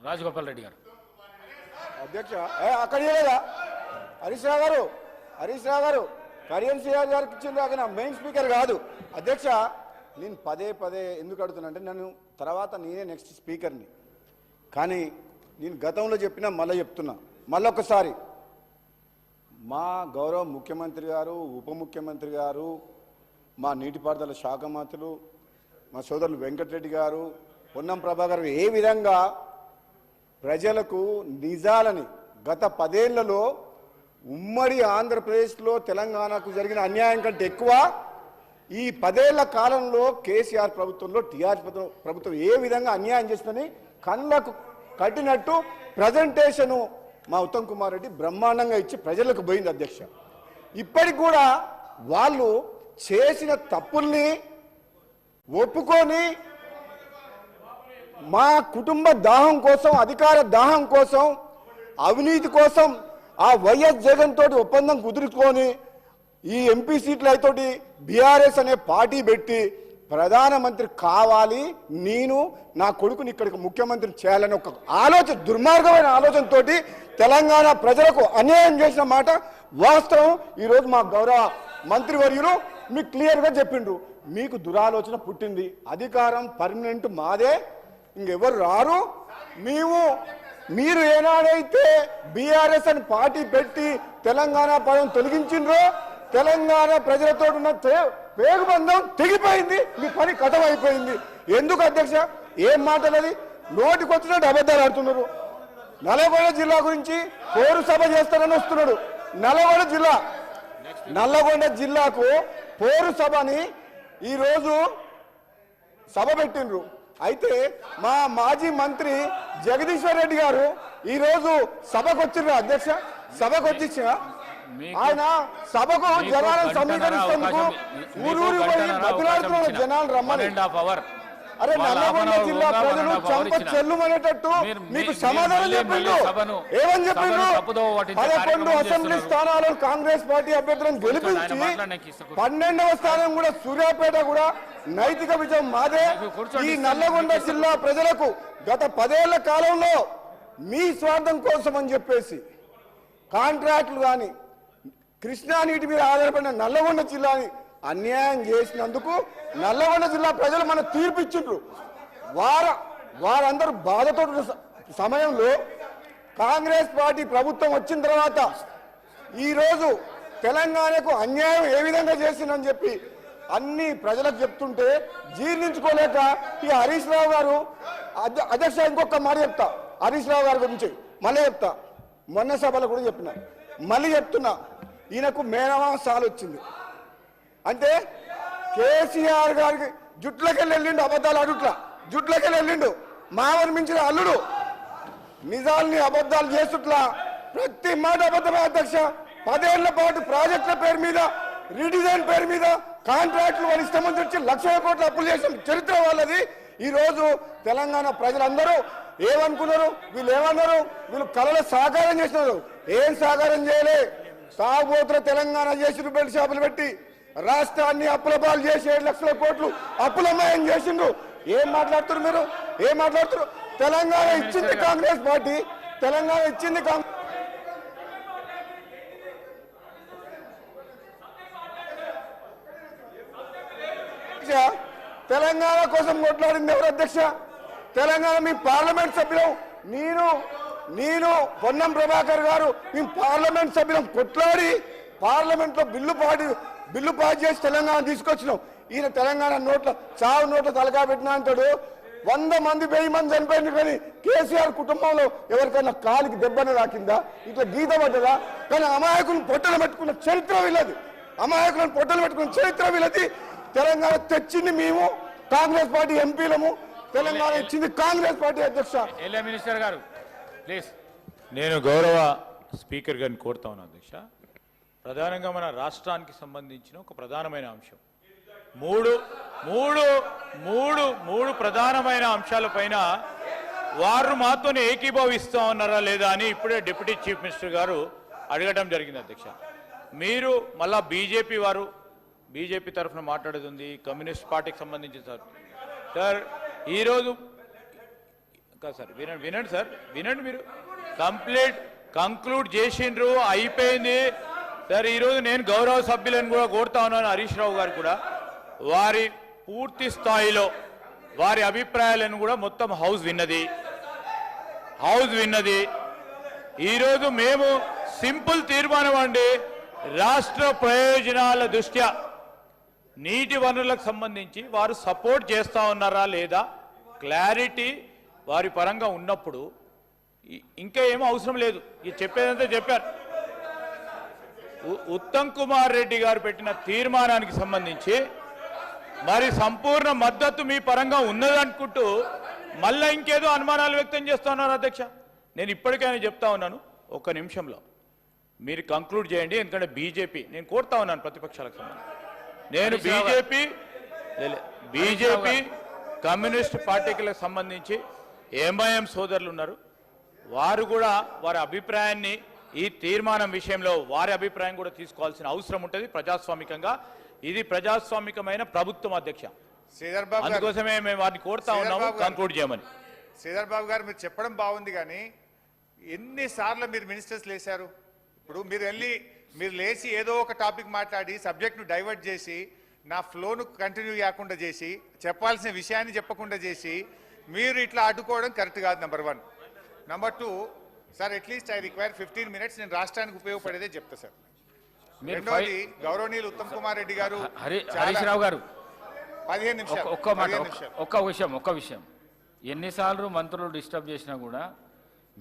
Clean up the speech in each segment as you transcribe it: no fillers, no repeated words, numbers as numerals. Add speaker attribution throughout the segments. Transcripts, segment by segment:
Speaker 1: రాజగోపాల్ రెడ్డి గారు.
Speaker 2: అధ్యక్ష అక్కడ లేదా హరీష్ రావు గారు కరియన్ సిఆర్ గారికి ఇచ్చింది అక్కడ మెయిన్ స్పీకర్ కాదు అధ్యక్ష. నేను పదే ఎందుకు అడుగుతున్నా అంటే నన్ను తర్వాత నేనే నెక్స్ట్ స్పీకర్ని, కానీ నేను గతంలో చెప్పినా మళ్ళీ చెప్తున్నా మళ్ళొకసారి. మా గౌరవ ముఖ్యమంత్రి గారు, ఉప ముఖ్యమంత్రి గారు, మా నీటిపారుదల శాఖ మంత్రులు, మా సోదరులు వెంకటరెడ్డి గారు, పొన్నం ప్రభాకర్ ఏ విధంగా ప్రజలకు నిజాలని గత 10 ఏళ్లలో ఉమ్మడి ఆంధ్రప్రదేశ్లో తెలంగాణకు జరిగిన అన్యాయం కంటే ఎక్కువ ఈ 10 ఏళ్ల కాలంలో కేసీఆర్ ప్రభుత్వంలో టీఆర్ఎస్ ప్రభుత్వం ఏ విధంగా అన్యాయం చేస్తుందని కళ్ళకు కట్టినట్టు ప్రజెంటేషను మా ఉత్తమ్ కుమార్ రెడ్డి బ్రహ్మాండంగా ఇచ్చి ప్రజలకు పోయింది అధ్యక్ష. ఇప్పటికి కూడా వాళ్ళు చేసిన తప్పుల్ని ఒప్పుకొని మా కుటుంబ దాహం కోసం, అధికార దాహం కోసం, అవినీతి కోసం ఆ వైఎస్ జగన్ తోటి ఒప్పందం కుదుర్చుకొని ఈ ఎంపీ సీట్ల అయితోటి బీఆర్ఎస్ అనే పార్టీ పెట్టి ప్రధానమంత్రి కావాలి, నేను నా కొడుకుని ఇక్కడికి ముఖ్యమంత్రిని చేయాలని ఒక ఆలోచన, దుర్మార్గమైన ఆలోచనతో తెలంగాణ ప్రజలకు అన్యాయం చేసిన మాట వాస్తవం. ఈరోజు మా గౌరవ మంత్రివర్యులు మీకు క్లియర్గా చెప్పిండ్రు, మీకు దురాలోచన పుట్టింది, అధికారం పర్మనెంట్ మాదే, ఇంకెవరు రారు. మీరు ఏనాడైతే బీఆర్ఎస్ అని పార్టీ పెట్టి తెలంగాణ పదం తొలగించిండ్రో తెలంగాణ ప్రజలతో ఉన్న పేగుబంధం తెగిపోయింది, మీ పని కథం అయిపోయింది. ఎందుకు అధ్యక్ష ఏం మాటలది? నోటికి వచ్చినట్టు అబద్ధాలు ఆడుతున్నారు. నల్లగొండ జిల్లా గురించి పోరు సభ చేస్తారని వస్తున్నాడు. నల్లగొండ జిల్లాకు పోరు సభని ఈరోజు సభ పెట్టిండ్రు. అయితే మా మాజీ మంత్రి జగదీశ్వర్ రెడ్డి గారు ఈరోజు సభకు వచ్చిండ్రు అధ్యక్ష. సభకు వచ్చి ఆయన సభకు జనాలను సమీకరిస్తేందుకు ఊరూరు పోయి బతులాడుతున్న జనాలు రమ్మని. అరే నల్లగొండ జిల్లా ప్రజలు చంప చెల్లుమనేటట్టు మీకు సమాధానం చెప్పిండు. ఏమని చెప్పిండు? 11 అసెంబ్లీ స్థానాలను కాంగ్రెస్ పార్టీ అభ్యర్థులను గెలిపించి 12వ స్థానం కూడా సూర్యాపేట కూడా నైతిక విజయం మాదే. ఈ నల్లగొండ జిల్లా ప్రజలకు గత 10 ఏళ్ల కాలంలో మీ స్వార్థం కోసం అని చెప్పేసి కాంట్రాక్టులు కానీ కృష్ణా నీటి మీద ఆధారపడిన నల్లగొండ జిల్లాని అన్యాయం చేసినందుకు నల్లగొండ జిల్లా ప్రజలు మన తీర్పు ఇచ్చిండ్రు. వారందరూ బాధతో సమయంలో కాంగ్రెస్ పార్టీ ప్రభుత్వం వచ్చిన తర్వాత ఈరోజు తెలంగాణకు అన్యాయం ఏ విధంగా చేసిందని చెప్పి అన్ని ప్రజలకు చెప్తుంటే జీర్ణించుకోలేక ఈ హరీష్ రావు గారు అధ్యక్ష ఇంకొక మాట చెప్తా హరీష్ రావు గారి గురించి మళ్ళీ చెప్తా. మొన్న సభలో కూడా చెప్పిన, మళ్ళీ చెప్తున్నా, ఈయనకు మేనమామ సాలు వచ్చింది అంటే కేసీఆర్ గారికి జుట్లకెళ్ళి వెళ్ళిండు, అబద్ధాలు అడుట్లా జుట్లకెళ్ళి వెళ్ళిండు, మామని మించిన అల్లుడు నిజాల్ని అబద్ధాలు చేస్తుట్లా ప్రతి మాట అబద్ధమే అధ్యక్ష. 10 ఏళ్ల పాటు ప్రాజెక్టుల పేరు మీద, రీడిజైన్ పేరు మీద కాంట్రాక్టులు వాళ్ళు ఇష్టం వచ్చి 1,00,000 కోట్ల అప్పులు చేసిన చరిత్ర వాళ్ళది. ఈరోజు తెలంగాణ ప్రజలందరూ ఏమనుకున్నారు? వీళ్ళు ఏమన్నారు? వీళ్ళు కళలో సాకారం చేసినారు. ఏం సాకారం చేయలే? తాగుబోతుల తెలంగాణ చేసి రూపాయల షాపులు పెట్టి రాష్ట్రాన్ని అప్పుల పాలు చేసి 7,00,000 కోట్లు అప్పులమయం చేసిండ్రు. ఏం మాట్లాడుతున్నారు మీరు? ఏం మాట్లాడుతున్నారు? తెలంగాణ ఇచ్చింది కాంగ్రెస్ పార్టీ, తెలంగాణ ఇచ్చింది తెలంగాణ కోసం కొట్లాడింది ఎవరు అధ్యక్ష? తెలంగాణ మీ పార్లమెంట్ సభ్యులు నేను పొన్నం ప్రభాకర్ గారు మేము పార్లమెంట్ సభ్యులం కొట్లాడి పార్లమెంట్ లో బిల్లు పాస్ చేసి తెలంగాణ తీసుకొచ్చినాం. ఈయన తెలంగాణ చావు నోట్ల తలకా పెట్టినా అంటాడు. 100 మంది 1000 మంది చనిపోయింది, కానీ కేసీఆర్ కుటుంబంలో ఎవరికైనా కాలికి దెబ్బన రాకిందా? ఇట్లా గీత పడ్డదా? కానీ అమాయకులను పొట్టలు పెట్టుకున్న చరిత్ర వీళ్ళది. అమాయకులను పొట్టలు పెట్టుకున్న చరిత్ర వీళ్ళది. తెలంగాణ తెచ్చింది మేము, కాంగ్రెస్ పార్టీ ఎంపీలము, తెలంగాణ ఇచ్చింది కాంగ్రెస్ పార్టీ అధ్యక్ష.
Speaker 1: మినిస్టర్ గారు ప్లీజ్.
Speaker 3: నేను గౌరవ స్పీకర్ గారిని కోరుతా ఉన్నాను అధ్యక్ష. ప్రధానంగా మన రాష్ట్రానికి సంబంధించిన ఒక ప్రధానమైన అంశం, మూడు ప్రధానమైన అంశాలపైన వారు మాతోనే ఏకీభవిస్తా ఉన్నారా లేదా అని ఇప్పుడే డిప్యూటీ చీఫ్ మినిస్టర్ గారు అడగడం జరిగింది అధ్యక్ష. మీరు మళ్ళా బీజేపీ తరఫున మాట్లాడేది ఉంది, కమ్యూనిస్ట్ పార్టీకి సంబంధించి సార్ ఈరోజు కాదు సార్, వినండి వినండి సార్, వినండి. మీరు కంక్లూడ్ చేసిండ్రు, అయిపోయింది సార్. ఈరోజు నేను గౌరవ సభ్యులను కూడా కోరుతా ఉన్నాను, హరీష్ రావు గారు కూడా వారి పూర్తి స్థాయిలో వారి అభిప్రాయాలను కూడా మొత్తం హౌస్ విన్నది. ఈరోజు మేము సింపుల్ తీర్మానం అండి, రాష్ట్ర ప్రయోజనాల దృష్ట్యా నీటి వనరులకు సంబంధించి వారు సపోర్ట్ చేస్తా ఉన్నారా లేదా క్లారిటీ వారి పరంగా ఉన్నప్పుడు ఇంకా ఏమో అవసరం లేదు. ఇది చెప్పేదంతా చెప్పారు. ఉత్తమ్ కుమార్ రెడ్డి గారు పెట్టిన తీర్మానానికి సంబంధించి మరి సంపూర్ణ మద్దతు మీ పరంగా ఉన్నదనుకుంటూ మళ్ళీ ఇంకేదో అనుమానాలు వ్యక్తం చేస్తా ఉన్నారు అధ్యక్ష. నేను ఇప్పటికైనా చెప్తా ఉన్నాను, ఒక్క నిమిషంలో మీరు కంక్లూడ్ చేయండి. ఎందుకంటే బీజేపీ, నేను కోరుతా ఉన్నాను ప్రతిపక్షాలకు సంబంధించి, నేను బీజేపీ కమ్యూనిస్ట్ పార్టీలకు సంబంధించి ఎంఐఎం సోదరులు ఉన్నారు, వారు కూడా వారి అభిప్రాయాన్ని ఈ తీర్మానం విషయంలో వారి అభిప్రాయం కూడా తీసుకోవాల్సిన అవసరం ఉంటుంది ప్రజాస్వామికంగా. ఇది ప్రజాస్వామికమైన ప్రభుత్వం అధ్యక్ష, అందుకోసమే మేము వారిని కోరుతా ఉన్నాము కంక్లూడ్ చేయమని.
Speaker 4: శ్రీధర్ బాబు గారు, మీరు చెప్పడం బాగుంది, కానీ ఎన్నిసార్లు మీరు మినిస్టర్స్ లేశారు? ఇప్పుడు మీరు లేచి ఏదో ఒక టాపిక్ మాట్లాడి సబ్జెక్ట్ను డైవర్ట్ చేసి నా ఫ్లోను కంటిన్యూ కాకుండా చేసి చెప్పాల్సిన విషయాన్ని చెప్పకుండా చేసి మీరు ఇట్లా అడ్డుకోవడం కరెక్ట్ కాదు. Number 1. Number 2, sir at least I require 15 minutes, నేను రాష్ట్రానికి ఉపయోగపడేదే చెప్తా సార్. రెండోది, గౌరవనీయులు ఉత్తమ్ కుమార్ రెడ్డి గారు,
Speaker 1: హరీష్ రావు గారు
Speaker 4: 15 నిమిషాలు.
Speaker 1: ఒక్క విషయం, ఎన్నిసార్లు మంత్రులు డిస్టర్బ్ చేసినా కూడా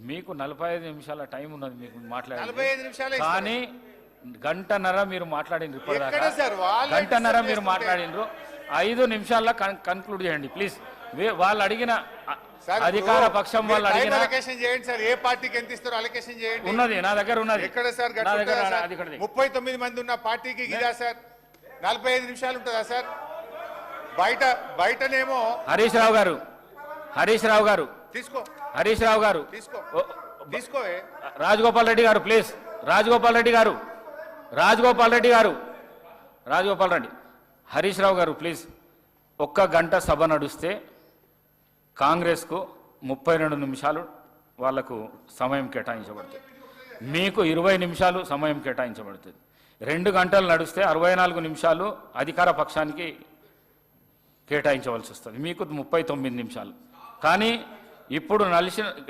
Speaker 1: మీకు 45 నిమిషాల టైం ఉన్నది మీకు
Speaker 4: 45 నిమిషాలే,
Speaker 1: కానీ గంటన్నర మీరు మాట్లాడిండ్రు.
Speaker 4: ఎక్కడ సార్?
Speaker 1: గంటన్నర మీరు మాట్లాడిండ్రు, 5 నిమిషాల్లో కన్క్లూడ్ చేయండి ప్లీజ్. వాళ్ళు అడిగిన అధికార పక్షం వాళ్ళు అడిగిన
Speaker 4: అలొకేషన్ చేయండి సార్. ఏ పార్టీకి ఎంత ఇస్తారో అలొకేషన్ చేయండి.
Speaker 1: ఉన్నది నా దగ్గర ఉన్నది.
Speaker 4: ఎక్కడ సార్? 39 మంది ఉన్న పార్టీకి ఇదా సార్ 45 నిమిషాలు ఉంటుందా సార్? బయటనేమో
Speaker 1: హరీష్ రావు గారు
Speaker 4: తీసుకో,
Speaker 1: హరీష్ రావు గారు
Speaker 4: తీసుకో.
Speaker 1: రాజగోపాల్ రెడ్డి గారు ప్లీజ్, రాజగోపాల్ రెడ్డి, హరీష్ రావు గారు ప్లీజ్. 1 గంట సభ నడుస్తే కాంగ్రెస్కు 32 నిమిషాలు వాళ్లకు సమయం కేటాయించబడుతుంది, మీకు 20 నిమిషాలు సమయం కేటాయించబడుతుంది. 2 గంటలు నడిస్తే 64 నిమిషాలు అధికార పక్షానికి కేటాయించవలసి వస్తుంది, మీకు 39 నిమిషాలు. కానీ ఇప్పుడు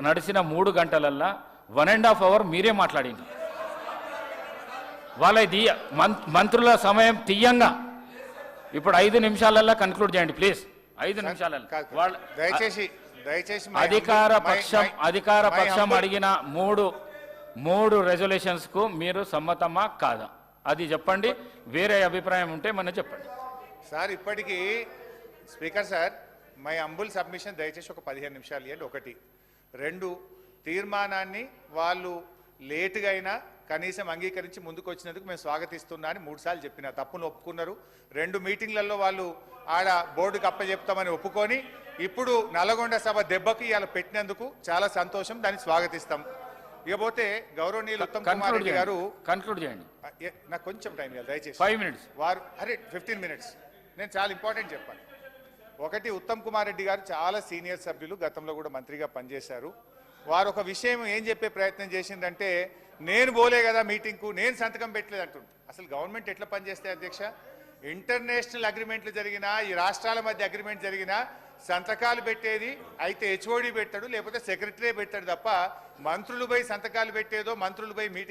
Speaker 1: నడిచిన 3 గంటలల్లా 1.5 hour మీరే మాట్లాడింది. వాళ్ళ మంత్రుల సమయం తీయంగా ఇప్పుడు 5 నిమిషాలల్లా కన్క్లూడ్ చేయండి ప్లీజ్. 5 నిమిషాలల్లా.
Speaker 4: దయచేసి
Speaker 1: అధికార పక్షం అడిగిన 3 రెజల్యూషన్స్ కు మీరు సమ్మతమా కాదా అది చెప్పండి. వేరే అభిప్రాయం ఉంటే మన చెప్పండి
Speaker 4: సార్. ఇప్పటికీ స్పీకర్ సార్, మై అంబుల్ సబ్మిషన్, దయచేసి ఒక 15 నిమిషాలు ఇవ్వండి. 1. 2, తీర్మానాన్ని వాళ్ళు లేటుగా అయినా కనీసం అంగీకరించి ముందుకు వచ్చినందుకు మేము స్వాగతిస్తున్నా అని 3 సార్లు చెప్పిన, తప్పును ఒప్పుకున్నారు. 2 మీటింగ్లలో వాళ్ళు ఆడ బోర్డుకి అప్పచెప్తామని ఒప్పుకొని ఇప్పుడు నల్లగొండ సభ దెబ్బకి ఇవాళ పెట్టినందుకు చాలా సంతోషం, దాన్ని స్వాగతిస్తాం. ఇకపోతే గౌరవనీయులు ఉత్తమ్ కుమార్ రెడ్డి గారు
Speaker 1: కన్క్లూడ్ చేయండి.
Speaker 4: నాకు కొంచెం టైం ఇవ్వాలి దయచేసి.
Speaker 1: 5 minutes.
Speaker 4: వారు 15 minutes. నేను చాలా ఇంపార్టెంట్ చెప్పాను. 1, ఉత్తమ్ కుమార్ రెడ్డి గారు చాలా సీనియర్ సభ్యులు, గతంలో కూడా మంత్రిగా పనిచేశారు. వారు ఒక విషయం ఏం చెప్పే ప్రయత్నం చేసిందంటే, నేను పోలే కదా మీటింగ్కు, నేను సంతకం పెట్టలేదు అంటుంది. అసలు గవర్నమెంట్ ఎట్లా పనిచేస్తే అధ్యక్ష? ఇంటర్నేషనల్ అగ్రిమెంట్లు జరిగినా, ఈ రాష్ట్రాల మధ్య అగ్రిమెంట్ జరిగినా సంతకాలు పెట్టేది అయితే హెచ్ఓడి పెట్టాడు, లేకపోతే సెక్రటరీ పెట్టాడు తప్ప మంత్రులు పోయి సంతకాలు పెట్టేదో, మంత్రులు పోయి మీటింగ్